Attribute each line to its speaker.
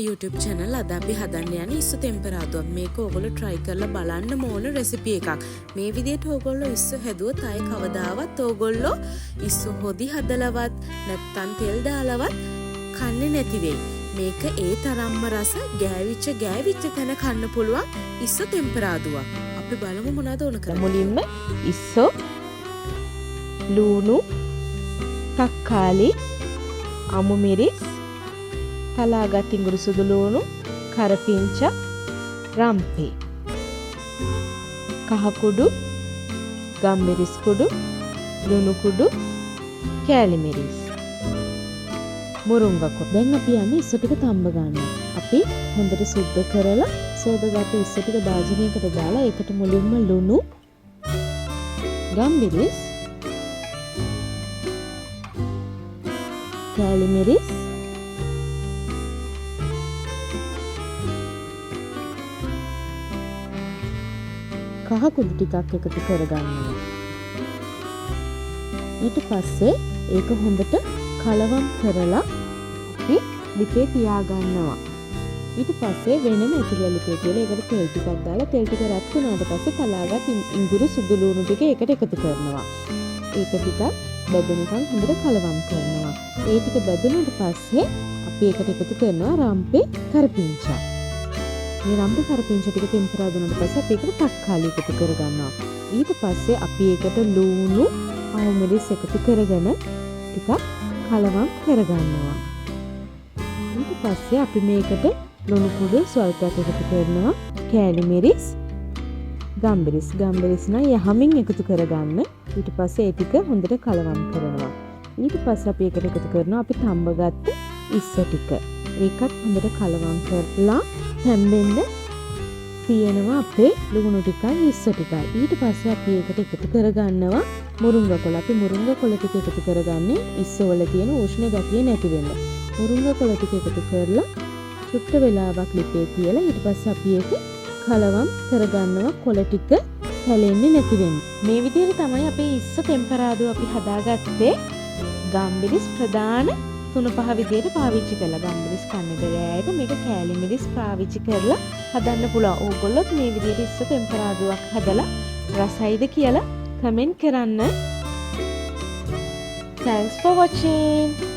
Speaker 1: YouTube channel අද අපි හදන්න යන්නේ ඉස්සු තෙම්පරාදුවක්. මේක ඔයගොල්ලෝ try කරලා බලන්න ඕන recipe එකක්. මේ විදිහට ඔයගොල්ලෝ ඉස්සු හැදුවොත් ආයේ කවදාවත් ඔයගොල්ලෝ ඉස්සු හොදි හදලවත් නැත්තම් තෙල් දාලවත් කන්නේ නැති වෙයි. මේක ඒ තරම්ම රස ගෑවිච්ච තැන කන්න පුළුවන් ඉස්සු තෙම්පරාදුවක්. අපි බලමු මොනවද ඕන කරන්නේ.
Speaker 2: මුලින්ම ඉස්සු, ලුණු, තක්කාලි, අමු මිරිස්, තලාගත් ඉඟුරු සුදු ලුණු, කරපිංච, රම්පේ, කහ කුඩු, ගම්මිරිස් කුඩු, ලුණු කුඩු, කෑලි මිරිස්, මුරුංගා කුඩු. දැන් අපි යන්නේ ඉස්සු ටික තම්බ ගන්න. අපි හොඳට සුද්ධ කරලා සෝදාගත්ත ඉස්සු ටික භාජනයකට දාලා ඒකට මුලින්ම ලුණු, ගම්මිරිස්, කෑලි මිරිස්, කහ කුඩු ටිකක් එකතු කරගන්නවා. ඊට පස්සේ ඒක හොඳට කලවම් කරලා අපි ලිපේ තියාගන්නවා. ඊට පස්සේ වෙනම ඇතුළේ ලිපේ තියලා ඒකට තෙල් ටිකක් දාලා තෙල් ටික රත් වුණාට පස්සේ තලාගත් ඉඟුරු සුදු ලුණු ටික ඒකට එකතු කරනවා. ඒක ටිකක් බැදෙනකන් හොඳට කලවම් කරනවා. ඒ ටික බැදුණාට පස්සේ අපි ඒකට එකතු කරනවා රම්පේ කරපිංචා. මේ රම්පේ කරපිංචා ටික තෙම්පරා දුන්නාට පස්සේ අපි ඒකට තක්කාලි එකතු කරගන්නවා. ඊට පස්සේ අපි ඒකට ලුණු, අමු මිරිස් එකතු කරගෙන ටිකක් කලවම් කරගන්නවා. ඊට පස්සේ අපි මේකට ලුණු කුඩු ස්වල්පයක් එකතු කරනවා. කෑලි මිරිස්, ගම්මිරිස් නම් යහමින් එකතු කරගන්න. ඊට පස්සේ ඒ ටික හොඳට කලවම් කරනවා. ඊට පස්සේ අපි ඒකට එකතු කරනවා අපි තඹගත්ත ඉස්සු ටික. ඒකත් හොඳට කලවම් කරලා හැම්බෙන්න තියෙනවා අපේ ලුණු ටිකයි ඉස්සු ටිකයි. ඊට පස්සේ අපි ඒකට එකතු කරගන්නවා මුරුංගා කොළ. අපි මුරුංගා කොළ ටික එකතු කරගන්නේ ඉස්සු වල තියෙන උෂ්ණ ගතිය නැති වෙන්න. මුරුංගා කොළ ටික එකතු කරලා චුට්ට වෙලාවක් ලිපේ තියලා ඊට පස්සේ අපි ඒක කලවම් කරගන්නවා කොළ ටික හැලෙන්නේ නැති වෙන්න. මේ විදිහට තමයි අපේ ඉස්සු තෙම්පරාදුව අපි හදාගත්තේ. ගම්මිරිස් ප්‍රධාන 3-5 විදිහට පාවිච්චි කරලා ගම්මිරිස් කන්න බැරෑට මේක කෑලි මිරිස් පාවිච්චි කරලා හදන්න පුළුවන්. ඕගොල්ලොත් මේ විදිහට ඉස්සු තෙම්පරාදුවක් හදලා රසයිද කියලා කමෙන්ට් කරන්න. Thanks for watching.